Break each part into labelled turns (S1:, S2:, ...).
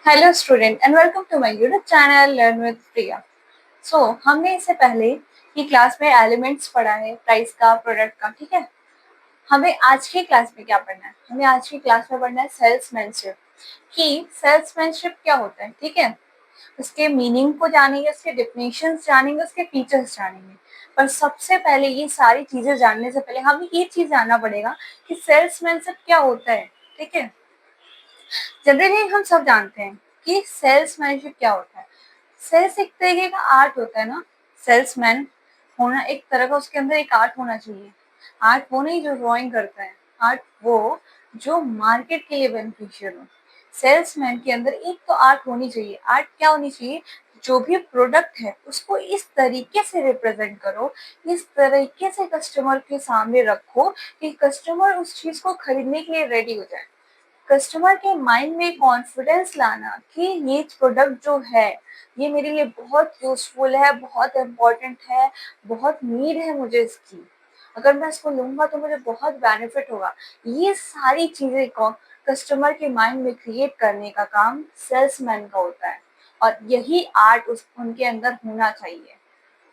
S1: Hello student and welcome to my YouTube channel learn with Priya. हमने इससे पहले की क्लास में एलिमेंट्स पढ़ा है, प्राइस का, प्रोडक्ट का। ठीक है, हमें आज की क्लास में क्या पढ़ना है? हमें आज की क्लास में पढ़ना है सेल्समैनशिप। कि सेल्समैनशिप क्या होता है, ठीक है। उसके मीनिंग को जानेंगे, उसके डिफिनेशंस जानेंगे, उसके फीचर्स जानेंगे। पर सबसे पहले ये सारी चीजें जानने से पहले हमें ये चीज जानना पड़ेगा कि सेल्समैनशिप क्या होता है। ठीक है, जनरली हम सब जानते हैं कि सेल्समैनशिप क्या होता है। सेल्स एक तरीके का आर्ट होता है ना। सेल्समैन होना एक तरह का, उसके अंदर एक आर्ट होना चाहिए। आर्ट वो नहीं जो ड्राइंग करता है, आर्ट वो जो मार्केट के लिए बेनिफिशियल हो। सेल्समैन के अंदर एक तो आर्ट होनी चाहिए। आर्ट क्या होनी चाहिए? जो भी प्रोडक्ट है उसको इस तरीके से रिप्रेजेंट करो, इस तरीके से कस्टमर के सामने रखो कि कस्टमर उस चीज को खरीदने के लिए रेडी हो जाए। कस्टमर के माइंड में कॉन्फिडेंस लाना कि ये प्रोडक्ट जो है ये मेरे लिए बहुत यूजफुल है, बहुत इम्पोर्टेंट है, बहुत नीड है मुझे इसकी। अगर मैं इसको लूंगा तो मुझे बहुत बेनिफिट होगा। ये सारी चीजें को कस्टमर के माइंड में क्रिएट करने का काम सेल्समैन का होता है। और यही आर्ट उस उनके अंदर होना चाहिए।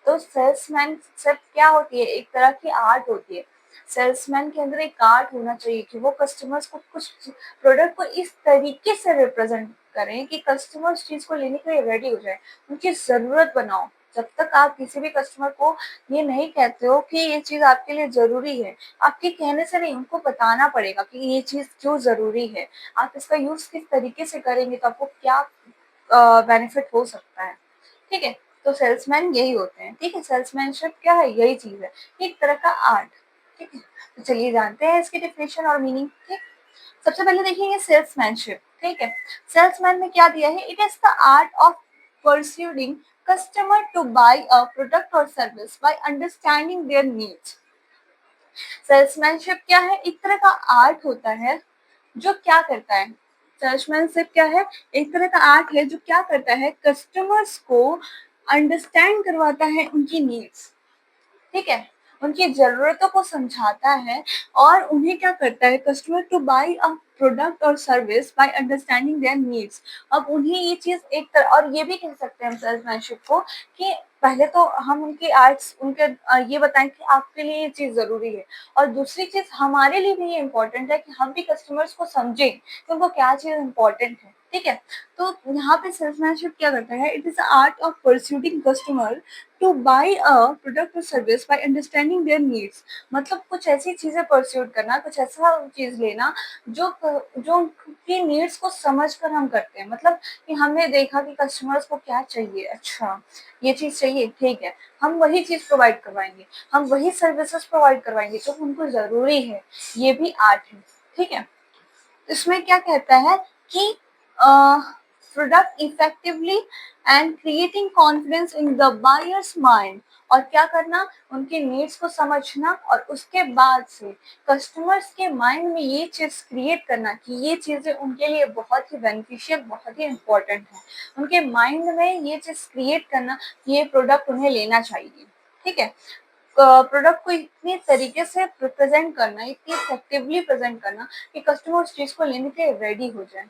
S1: तो सेल्समैन सिर्फ क्या होती है? एक तरह की आर्ट होती है। सेल्समैन के अंदर एक आर्ट होना चाहिए कि वो कस्टमर्स को कुछ प्रोडक्ट को इस तरीके से रिप्रेजेंट करें कि कस्टमर उस चीज को लेने के लिए रेडी हो जाए, उनकी जरूरत बनाओ। जब तक आप किसी भी कस्टमर को ये नहीं कहते हो कि ये चीज आपके लिए जरूरी है, आपके कहने से नहीं, उनको बताना पड़ेगा कि ये चीज क्यों जरूरी है, आप इसका यूज किस तरीके से करेंगे तो आपको क्या बेनिफिट हो सकता है। ठीक है, तो सेल्समैन यही होते हैं। ठीक है, सेल्समैनशिप क्या है? यही चीज है, एक तरह का आर्ट। ठीक है, तो चलिए जानते हैं इसकी डेफिनेशन और मीनिंग। ठीक, सबसे पहले देखेंगे सेल्समैनशिप। ठीक है, सेल्समैन में क्या दिया है? It is the art of persuading customer to buy a product or service by understanding their needs. Salesmanship क्या है? एक तरह का आर्ट होता है जो क्या करता है? सेल्समैनशिप क्या है? एक तरह का आर्ट है जो क्या करता है? कस्टमर्स को अंडरस्टैंड करवाता है उनकी नीड्स। ठीक है, उनकी जरूरतों को समझाता है और उन्हें क्या करता है? Customer to buy a product or service by understanding their needs. अब उन्हें ये चीज एक तरह, और ये भी कह सकते हैं हम सेल्समैनशिप को कि पहले तो हम उनके आर्ट्स उनके ये बताएं कि आपके लिए ये चीज जरूरी है, और दूसरी चीज हमारे लिए भी ये इम्पोर्टेंट है कि हम भी कस्टमर्स को समझें कि उनको क्या चीज इम्पोर्टेंट है। ठीक है, तो यहाँ पे सेल्समैनशिप क्या करता है? It is art of persuading customer to buy a product or service by understanding their needs. मतलब कुछ ऐसी चीजें परस्यूट करना, कुछ ऐसा चीज लेना जो जो उनकी नीड्स को समझकर हम करते हैं। मतलब कि हमने देखा कि कस्टमर्स को क्या चाहिए, अच्छा ये चीज चाहिए, ठीक है, हम वही चीज प्रोवाइड करवाएंगे, हम वही सर्विसेज प्रोवाइड करवाएंगे जो उनको जरूरी है। ये भी आर्ट है। ठीक है, इसमें क्या कहता है कि product effectively and creating confidence in the buyers mind. और क्या करना? उनके नीड्स को समझना और उसके बाद से कस्टमर्स के माइंड में ये चीज क्रिएट करना कि ये चीजें उनके लिए बहुत ही बेनिफिशियल, बहुत ही इम्पोर्टेंट है। उनके माइंड में ये चीज क्रिएट करना कि ये प्रोडक्ट उन्हें लेना चाहिए। ठीक है, प्रोडक्ट को इतनी तरीके से प्रेजेंट करना, इतनी इफेक्टिवली प्रेजेंट करना कि कस्टमर उस चीज को लेने के लिए रेडी हो जाए।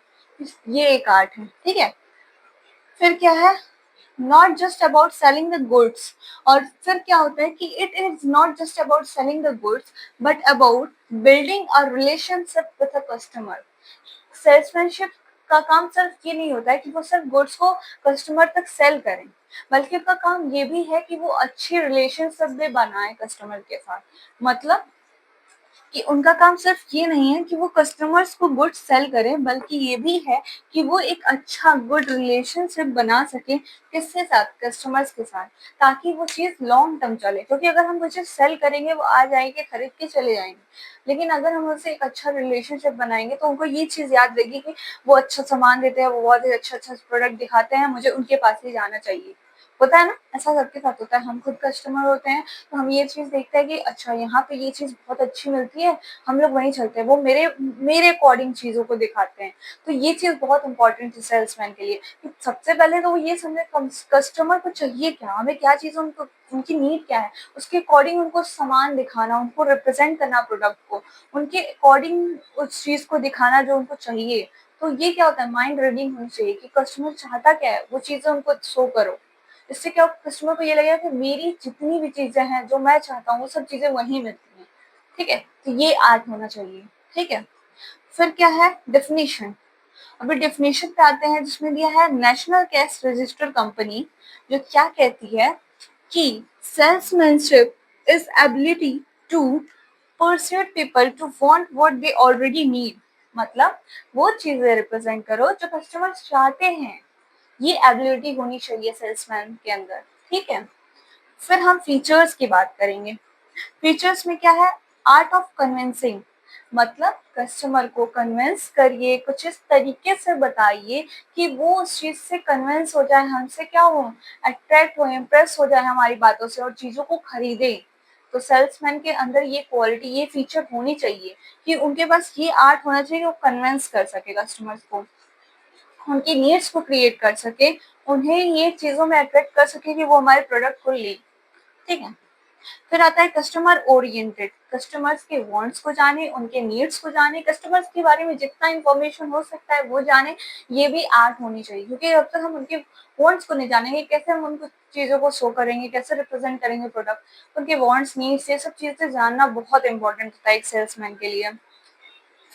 S1: ये एक आर्ट है। ठीक है, फिर क्या है? Not just about selling the goods. और फिर क्या होता है कि it is not just about selling the goods but about building a relationship with a customer. Salesmanship का काम सिर्फ ये नहीं होता है कि वो सिर्फ गुड्स को कस्टमर तक सेल करें, बल्कि उसका काम ये भी है कि वो अच्छी रिलेशनशिप भी बनाए कस्टमर के साथ। मतलब कि उनका काम सिर्फ ये नहीं है कि वो कस्टमर्स को गुड सेल करें, बल्कि ये भी है कि वो एक अच्छा गुड रिलेशनशिप बना सके किसके साथ? कस्टमर्स के साथ, ताकि वो चीज़ लॉन्ग टर्म चले। क्योंकि अगर हम वो चीज़ सेल करेंगे वो आ जाएंगे, खरीद के चले जाएंगे, लेकिन अगर हम उनसे एक अच्छा रिलेशनशिप बनाएंगे तो उनको ये चीज़ याद रहेगी कि वो अच्छा सामान देते हैं, वो बहुत ही अच्छा अच्छा प्रोडक्ट दिखाते हैं, मुझे उनके पास ही जाना चाहिए। होता है ना, ऐसा सबके साथ होता है। हम खुद कस्टमर होते हैं तो हम ये चीज़ देखते हैं कि अच्छा यहाँ पे ये चीज़ बहुत अच्छी मिलती है, हम लोग वहीं चलते हैं। वो मेरे मेरे अकॉर्डिंग चीज़ों को दिखाते हैं। तो ये चीज़ बहुत इम्पोर्टेंट है सेल्समैन के लिए कि सबसे पहले तो वो ये समझे कस्टमर को चाहिए क्या, हमें क्या चीज़ उनको, उनकी नीड क्या है, उसके अकॉर्डिंग उनको सामान दिखाना, उनको रिप्रेजेंट करना प्रोडक्ट को, उनके अकॉर्डिंग उस चीज़ को दिखाना जो उनको चाहिए। तो ये क्या होता है, माइंड रीडिंग होनी चाहिए कि कस्टमर चाहता क्या है, वो चीज़ें उनको शो करो। इससे क्या कस्टमर को ये लगेगा कि मेरी जितनी भी चीजें हैं जो मैं चाहता हूँ वो सब चीजें वहीं मिलती हैं। ठीक है, तो ये आर्ट होना चाहिए। ठीक है, फिर क्या है, डेफिनेशन। अभी डेफिनेशन पे आते हैं जिसमें दिया है नेशनल कैश रजिस्टर कंपनी, जो क्या कहती है कि salesmanship is ability to persuade people to want what they already need. मतलब वो चीजें रिप्रेजेंट करो जो कस्टमर चाहते हैं, ये एबिलिटी होनी चाहिए सेल्समैन के अंदर। ठीक है, फिर हम फीचर्स की बात करेंगे। फीचर्स में क्या है, आर्ट ऑफ कन्विंसिंग। मतलब कस्टमर को कन्विंस करिए, कुछ इस तरीके से बताइए कि वो उस चीज से कन्विंस हो जाए, हमसे क्या हो, अट्रैक्ट हो, इम्प्रेस हो जाए हमारी बातों से और चीजों को खरीदे। तो सेल्समैन के अंदर ये क्वालिटी, ये फीचर होनी चाहिए कि उनके पास ये आर्ट होना चाहिए कि वो कन्विंस कर सके कस्टमर्स को, उनकी नीड्स को क्रिएट कर सके, उन्हें ये चीजों में अट्रैक्ट कर सके कि वो हमारे प्रोडक्ट को ले। ठीक है, फिर आता है कस्टमर ओरिएंटेड। कस्टमर्स के वांट्स को जाने, उनके नीड्स को जाने, कस्टमर्स के बारे में जितना इंफॉर्मेशन हो सकता है वो जाने। ये भी आर्ट होनी चाहिए, क्योंकि जब तक हम उनके वांट्स को नहीं जानेंगे कैसे हम उनको चीजों को शो करेंगे, कैसे रिप्रेजेंट करेंगे प्रोडक्ट। उनके वांट्स, नीड्स, ये सब चीजें जानना बहुत इंपॉर्टेंट होता है एक सेल्समैन के लिए।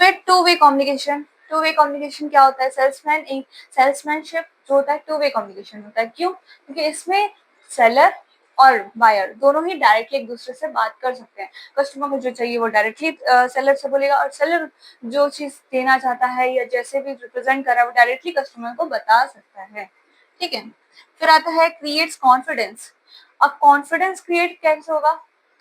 S1: फिर two way communication. Two way communication क्या होता है, सेल्समैनशिप जो होता है टू वे कम्युनिकेशन होता है। क्यों, क्योंकि इसमें सेलर और बायर दोनों ही डायरेक्टली एक दूसरे से बात कर सकते हैं। कस्टमर को जो चाहिए वो डायरेक्टली सेलर से बोलेगा, और सेलर जो चीज देना चाहता है या जैसे भी रिप्रेजेंट कर रहा है वो डायरेक्टली कस्टमर को बता सकता है। ठीक है, फिर आता है क्रिएट्स कॉन्फिडेंस। अब कॉन्फिडेंस क्रिएट कैसे होगा,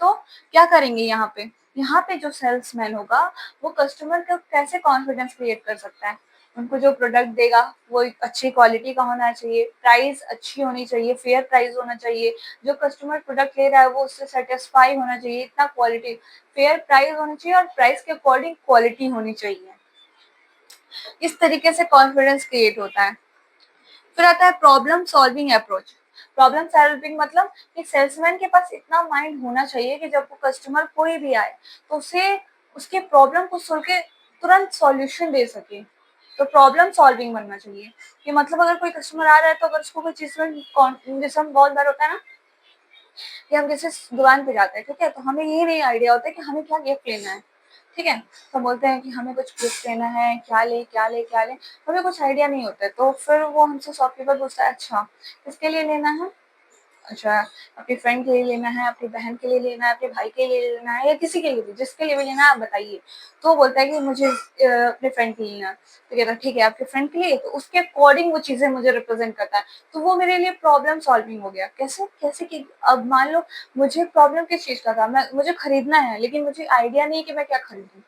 S1: तो क्या करेंगे यहाँ पे जो सेल्समैन होगा वो कस्टमर का कैसे कॉन्फिडेंस क्रिएट कर सकता है। उनको जो प्रोडक्ट देगा वो एक अच्छी क्वालिटी का होना चाहिए, प्राइस अच्छी होनी चाहिए, फेयर प्राइस होना चाहिए, जो कस्टमर प्रोडक्ट ले रहा है वो उससे सेटिस्फाई होना चाहिए, इतना क्वालिटी, फेयर प्राइस होना चाहिए और प्राइस के अकॉर्डिंग क्वालिटी होनी चाहिए। इस तरीके से कॉन्फिडेंस क्रिएट होता है। फिर आता है problem solving approach. Problem solving मतलब कि सेल्समैन के पास इतना माइंड होना चाहिए कि जब वो कस्टमर कोई भी आए तो उसे उसके प्रॉब्लम को सुन के तुरंत सॉल्यूशन दे सके। तो प्रॉब्लम सॉल्विंग बनना चाहिए कि मतलब अगर कोई कस्टमर आ रहा है तो अगर उसको कोई चीज में, जैसे हम बहुत बार होता है ना कि हम जैसे दुकान पे जाते हैं, ठीक है, तो हमें ये नहीं आइडिया होता है कि हमें क्या गिफ्ट लेना है। ठीक है, तो बोलते हैं कि हमें कुछ गिफ्ट लेना है, क्या ले क्या ले क्या ले, हमें कुछ आइडिया नहीं होता है। तो फिर वो हमसे शॉपकीपर पूछता है, अच्छा किसके लिए लेना है, अच्छा अपनी फ्रेंड के लिए लेना है, अपनी बहन के लिए लेना है, अपने भाई के लिए लेना है, या किसी के लिए भी, जिसके लिए भी लेना है आप बताइए। तो वो बोलता है कि मुझे अपने फ्रेंड के लिए लेना है। तो कहता है ठीक है आपके फ्रेंड के लिए, तो उसके अकॉर्डिंग वो चीजें मुझे रिप्रेजेंट करता है। तो वो मेरे लिए प्रॉब्लम सॉल्विंग हो गया। कैसे कैसे कि अब मान लो मुझे प्रॉब्लम किस चीज का था, मैं मुझे खरीदना है लेकिन मुझे आइडिया नहीं कि मैं क्या खरीदूं,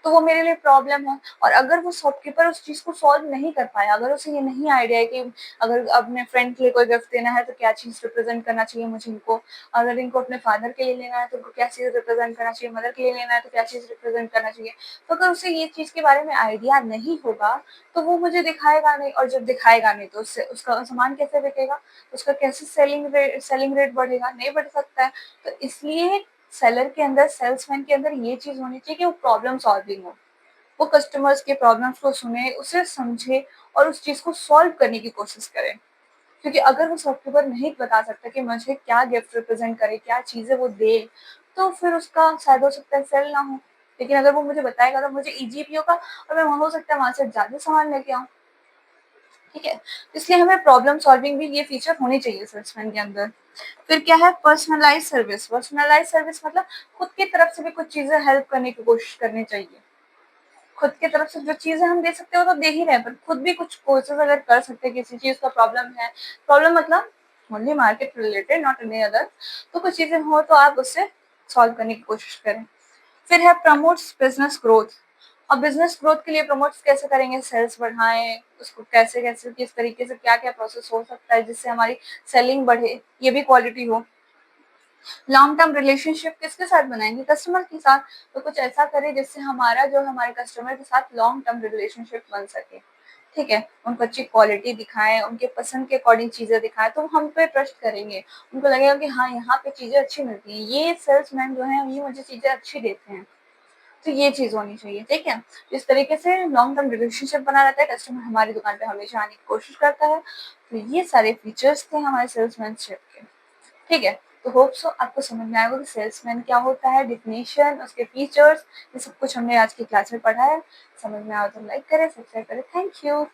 S1: तो वो मेरे लिए प्रॉब्लम है। और अगर वो शॉपकीपर उस चीज को सॉल्व नहीं कर पाया, अगर उसे ये नहीं आइडिया है कि अगर अपने फ्रेंड के लिए कोई गिफ्ट देना है तो क्या चीज रिप्रेजेंट करना चाहिए मुझे इनको, अगर इनको अपने फादर के लिए लेना है तो उनको क्या चीज रिप्रेजेंट करना चाहिए, मदर के लिए लेना है तो क्या चीज रिप्रेजेंट करना चाहिए, तो अगर उसे ये चीज के बारे में आइडिया नहीं होगा तो वो मुझे दिखाएगा नहीं, और जब दिखाएगा नहीं तो उससे उसका सामान कैसे बिकेगा, उसका कैसे सेलिंग रेट बढ़ेगा, नहीं बढ़ सकता है। तो इसलिए सेलर के अंदर, सेल्समैन के अंदर ये चीज होनी चाहिए कि वो प्रॉब्लम सॉल्विंग हो, वो कस्टमर्स के प्रॉब्लम्स को सुने, उसे समझे और उस चीज को सॉल्व करने की कोशिश करे। क्योंकि अगर वो शॉपकीपर नहीं बता सकता कि मुझे क्या गिफ्ट रिप्रेजेंट करे, क्या चीजें वो दे, तो फिर उसका शायद हो सकता है सेल ना हो। लेकिन अगर वो मुझे बताएगा तो मुझे इजी भी होगा और मैं हो सकता है वहां से ज्यादा सामान लेके आऊँ। ठीक है, इसलिए हमें प्रॉब्लम सॉल्विंग भी ये फीचर होनी चाहिए सेल्समैन के अंदर। फिर क्या है, पर्सनलाइज सर्विस। पर्सनलाइज सर्विस मतलब खुद की तरफ से भी कुछ चीजें हेल्प करने की कोशिश करनी चाहिए। खुद की तरफ से जो चीजें हम दे सकते हैं वो तो दे ही रहे हैं, पर खुद भी कुछ कोर्सेज अगर कर सकते हैं, किसी चीज का प्रॉब्लम है, प्रॉब्लम मतलब only market related, not any other, तो कुछ चीजें हो तो आप उससे सॉल्व करने की कोशिश करें। फिर है प्रमोट्स बिजनेस ग्रोथ। और बिजनेस ग्रोथ के लिए प्रमोट कैसे करेंगे, सेल्स बढ़ाएं, उसको कैसे कैसे किस तरीके से क्या क्या प्रोसेस हो सकता है जिससे हमारी सेलिंग बढ़े, ये भी क्वालिटी हो। लॉन्ग टर्म रिलेशनशिप किसके साथ बनाएंगे, कस्टमर के साथ। तो कुछ ऐसा करें जिससे हमारा जो हमारे कस्टमर के साथ लॉन्ग टर्म रिलेशनशिप बन सके, ठीक है। उनको अच्छी क्वालिटी दिखाएं, उनके पसंद के अकॉर्डिंग चीजें दिखाएं, तो हम पे ट्रस्ट करेंगे, उनको लगेगा कि हाँ यहाँ पे चीजें अच्छी मिलती हैं, ये सेल्समैन जो है ये मुझे चीजें अच्छी देते हैं। तो ये चीज होनी चाहिए, ठीक है। इस तरीके से लॉन्ग टर्म रिलेशनशिप बना रहता है, कस्टमर हमारी दुकान पे हमेशा आने की कोशिश करता है। तो ये सारे फीचर्स थे हमारे सेल्समैनशिप के, ठीक है। तो होप सो आपको समझ में आएगा कि सेल्समैन क्या होता है, डिफिनेशन, उसके फीचर्स, ये सब कुछ हमने आज की क्लास में पढ़ा है। समझ में आया तो लाइक करें, सब्सक्राइब करें। Thank you.